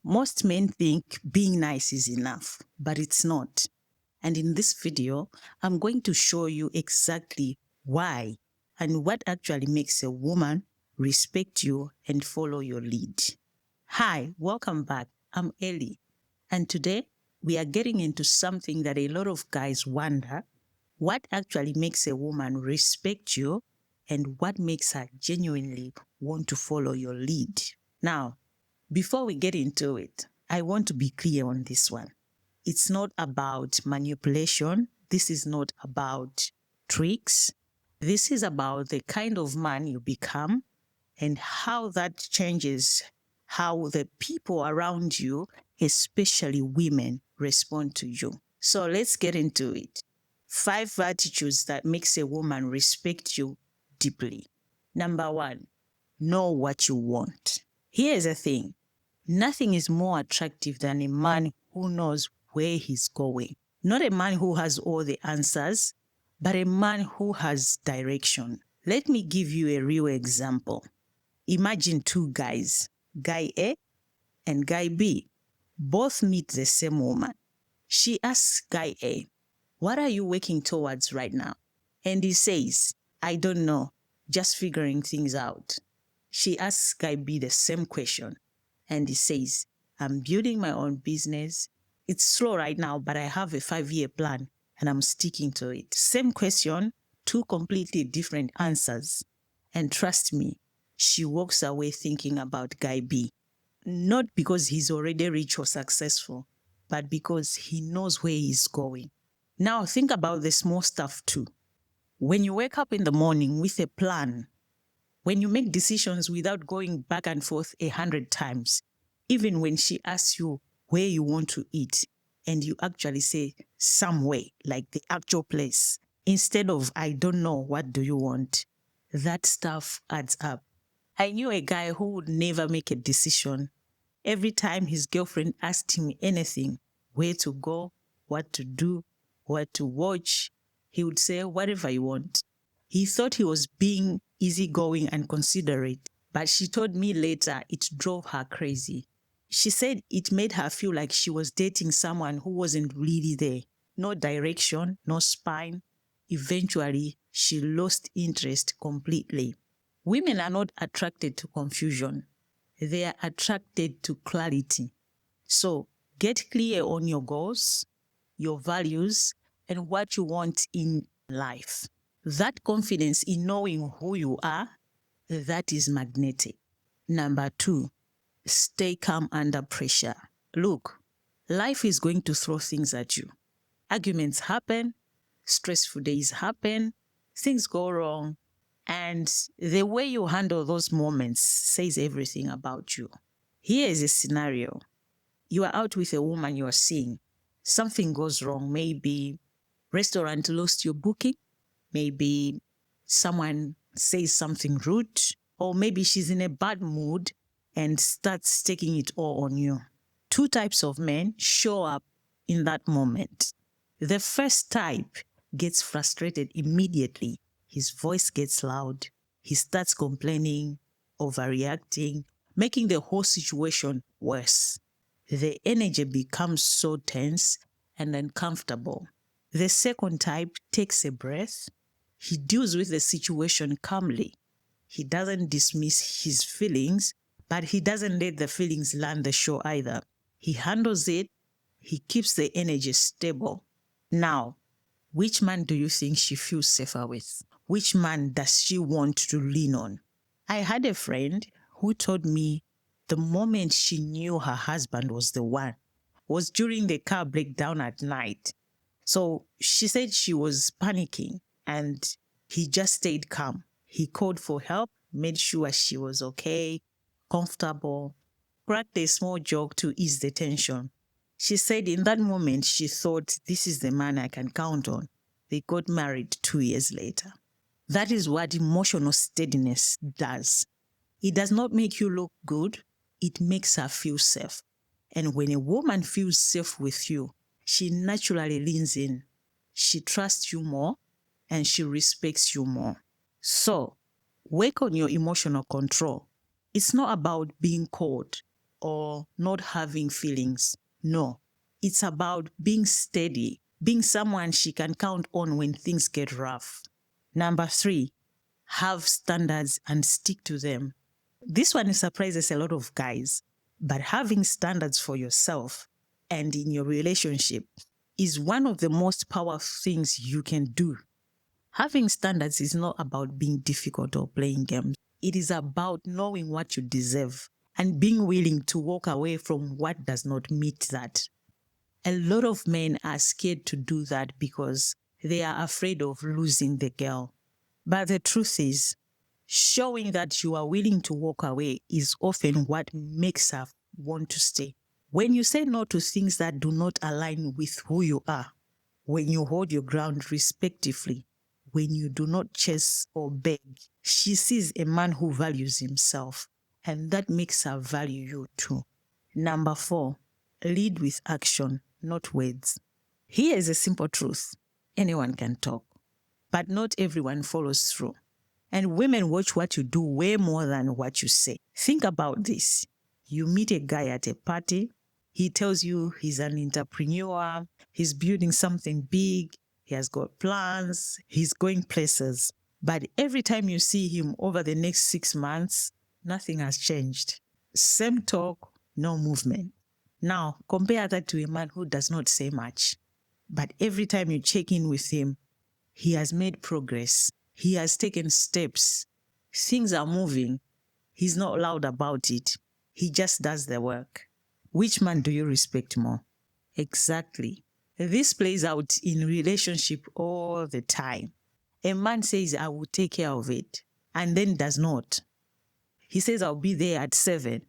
Most men think being nice is enough, but it's not. And in this video, I'm going to show you exactly why and what actually makes a woman respect you and follow your lead. Hi, welcome back. I'm Ellie. And today we are getting into something that a lot of guys wonder: what actually makes a woman respect you and what makes her genuinely want to follow your lead. Now, before we get into it, I want to be clear on this one. It's not about manipulation. This is not about tricks. This is about the kind of man you become and how that changes how the people around you, especially women, respond to you. So let's get into it. 5 attitudes that makes a woman respect you deeply. Number 1, know what you want. Here's the thing. Nothing is more attractive than a man who knows where he's going. Not a man who has all the answers, but a man who has direction. Let me give you a real example. Imagine 2 guys, guy A and guy B. Both meet the same woman. She asks guy A, "What are you working towards right now?" And he says, "I don't know, just figuring things out." She asks guy B the same question. And he says, "I'm building my own business. It's slow right now, but I have a 5-year plan and I'm sticking to it." Same question, 2 completely different answers. And trust me, she walks away thinking about guy B. Not because he's already rich or successful, but because he knows where he's going. Now think about the small stuff too. When you wake up in the morning with a plan, when you make decisions without going back and forth 100 times, even when she asks you where you want to eat, and you actually say somewhere, like the actual place, instead of "I don't know, what do you want?" That stuff adds up. I knew a guy who would never make a decision. Every time his girlfriend asked him anything, where to go, what to do, what to watch, he would say, "Whatever you want." He thought he was being easygoing and considerate, but she told me later it drove her crazy. She said it made her feel like she was dating someone who wasn't really there. No direction, no spine. Eventually, she lost interest completely. Women are not attracted to confusion. They are attracted to clarity. So get clear on your goals, your values, and what you want in life. That confidence in knowing who you are, that is magnetic. Number 2, stay calm under pressure. Look, life is going to throw things at you. Arguments happen, stressful days happen, things go wrong, and the way you handle those moments says everything about you. Here is a scenario. You are out with a woman you are seeing. Something goes wrong. Maybe restaurant lost your booking. Maybe someone says something rude. Or maybe she's in a bad mood and starts taking it all on you. 2 types of men show up in that moment. The first type gets frustrated immediately. His voice gets loud. He starts complaining, overreacting, making the whole situation worse. The energy becomes so tense and uncomfortable. The second type takes a breath. He deals with the situation calmly. He doesn't dismiss his feelings, but he doesn't let the feelings land the show either. He handles it. He keeps the energy stable. Now, which man do you think she feels safer with? Which man does she want to lean on? I had a friend who told me the moment she knew her husband was the one was during the car breakdown at night. So she said she was panicking and he just stayed calm. He called for help, made sure she was okay, comfortable, cracked a small joke to ease the tension. She said in that moment she thought, "This is the man I can count on." They got married 2 years later. That is what emotional steadiness does. It does not make you look good. It makes her feel safe. And when a woman feels safe with you, she naturally leans in. She trusts you more and she respects you more. So, work on your emotional control. It's not about being cold. or not having feelings. No, it's about being steady, being someone she can count on when things get rough. Number 3, have standards and stick to them. This one surprises a lot of guys, but having standards for yourself and in your relationship is one of the most powerful things you can do. Having standards is not about being difficult or playing games. It is about knowing what you deserve and being willing to walk away from what does not meet that. A lot of men are scared to do that because they are afraid of losing the girl. But the truth is, showing that you are willing to walk away is often what makes her want to stay. When you say no to things that do not align with who you are, when you hold your ground respectively, when you do not chase or beg, she sees a man who values himself, and that makes her value you too. Number 4, lead with action, not words. Here is a simple truth. Anyone can talk, but not everyone follows through. And women watch what you do way more than what you say. Think about this. You meet a guy at a party. He tells you he's an entrepreneur. He's building something big. He has got plans. He's going places. But every time you see him over the next 6 months, nothing has changed. Same talk, no movement. Now, compare that to a man who does not say much. But every time you check in with him, he has made progress. He has taken steps. Things are moving. He's not loud about it. He just does the work. Which man do you respect more? Exactly. This plays out in relationship all the time. A man says, I will take care of it, and then does not. He says, I'll be there at 7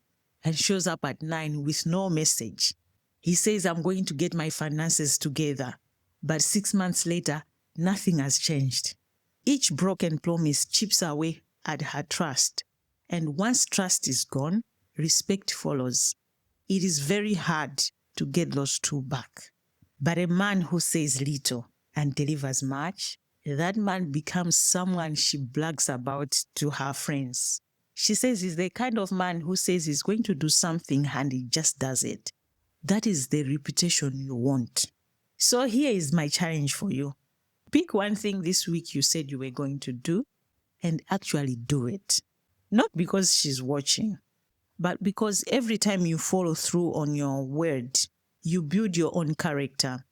and shows up at 9 with no message. He says, I'm going to get my finances together, but 6 months later, nothing has changed. Each broken promise chips away at her trust. And once trust is gone, respect follows. It is very hard to get those two back. But a man who says little and delivers much, that man becomes someone she brags about to her friends. She says he's the kind of man who says he's going to do something and he just does it. That is the reputation you want. So here is my challenge for you. Pick one thing this week you said you were going to do and actually do it. Not because she's watching, but because every time you follow through on your word, you build your own character.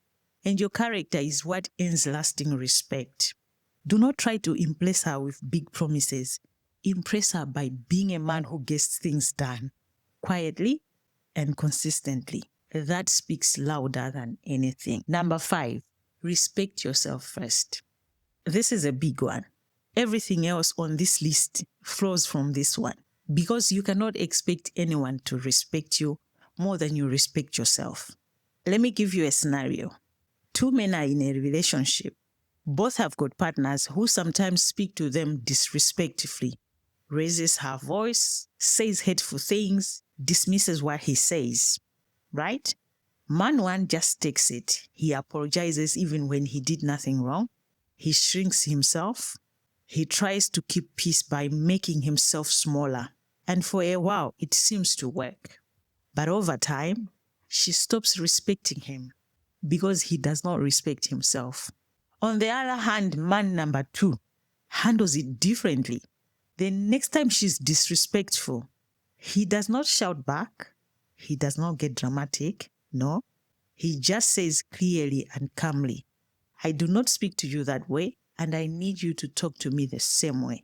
And your character is what earns lasting respect. Do not try to impress her with big promises. Impress her by being a man who gets things done quietly and consistently. That speaks louder than anything. Number 5, respect yourself first. This is a big one. Everything else on this list flows from this one, because you cannot expect anyone to respect you more than you respect yourself. Let me give you a scenario. 2 men are in a relationship. Both have got partners who sometimes speak to them disrespectfully, raises her voice, says hateful things, dismisses what he says, right? Man 1 just takes it. He apologizes even when he did nothing wrong. He shrinks himself. He tries to keep peace by making himself smaller. And for a while, it seems to work. But over time, she stops respecting him because he does not respect himself. On the other hand, man number 2 handles it differently. The next time she's disrespectful, he does not shout back. He does not get dramatic. No, he just says clearly and calmly, I do not speak to you that way, and I need you to talk to me the same way.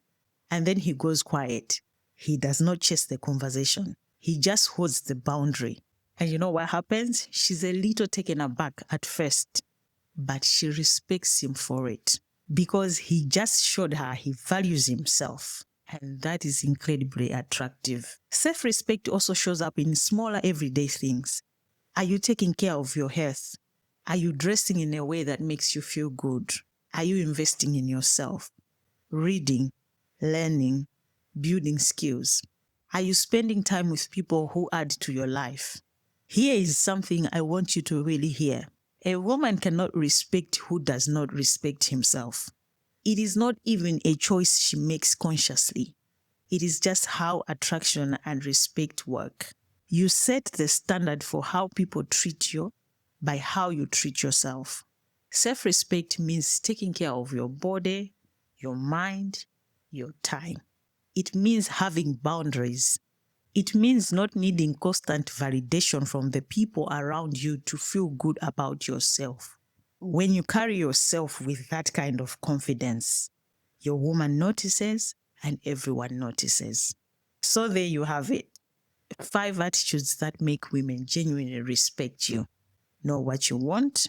And then he goes quiet. He does not chase the conversation. He just holds the boundary. And you know what happens? She's a little taken aback at first, but she respects him for it because he just showed her he values himself. And that is incredibly attractive. Self-respect also shows up in smaller everyday things. Are you taking care of your health? Are you dressing in a way that makes you feel good? Are you investing in yourself? Reading, learning, building skills. Are you spending time with people who add to your life? Here is something I want you to really hear. A woman cannot respect who does not respect himself. It is not even a choice she makes consciously. It is just how attraction and respect work. You set the standard for how people treat you by how you treat yourself. Self-respect means taking care of your body, your mind, your time. It means having boundaries. It means not needing constant validation from the people around you to feel good about yourself. When you carry yourself with that kind of confidence, your woman notices and everyone notices. So there you have it. 5 attitudes that make women genuinely respect you. Know what you want,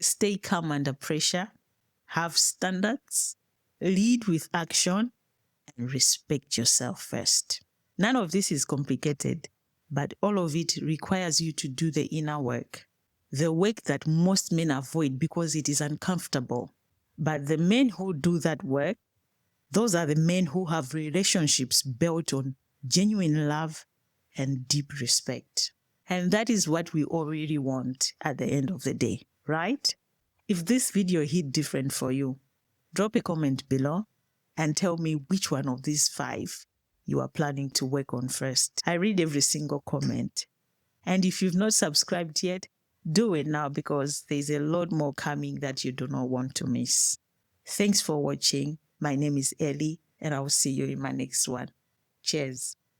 stay calm under pressure, have standards, lead with action, and respect yourself first. None of this is complicated, but all of it requires you to do the inner work. The work that most men avoid because it is uncomfortable. But the men who do that work, those are the men who have relationships built on genuine love and deep respect. And that is what we all really want at the end of the day, right? If this video hit different for you, drop a comment below and tell me which one of these 5 you are planning to work on first. I read every single comment. And if you've not subscribed yet, do it now because there's a lot more coming that you do not want to miss. Thanks for watching. My name is Ellie and I'll see you in my next one. Cheers.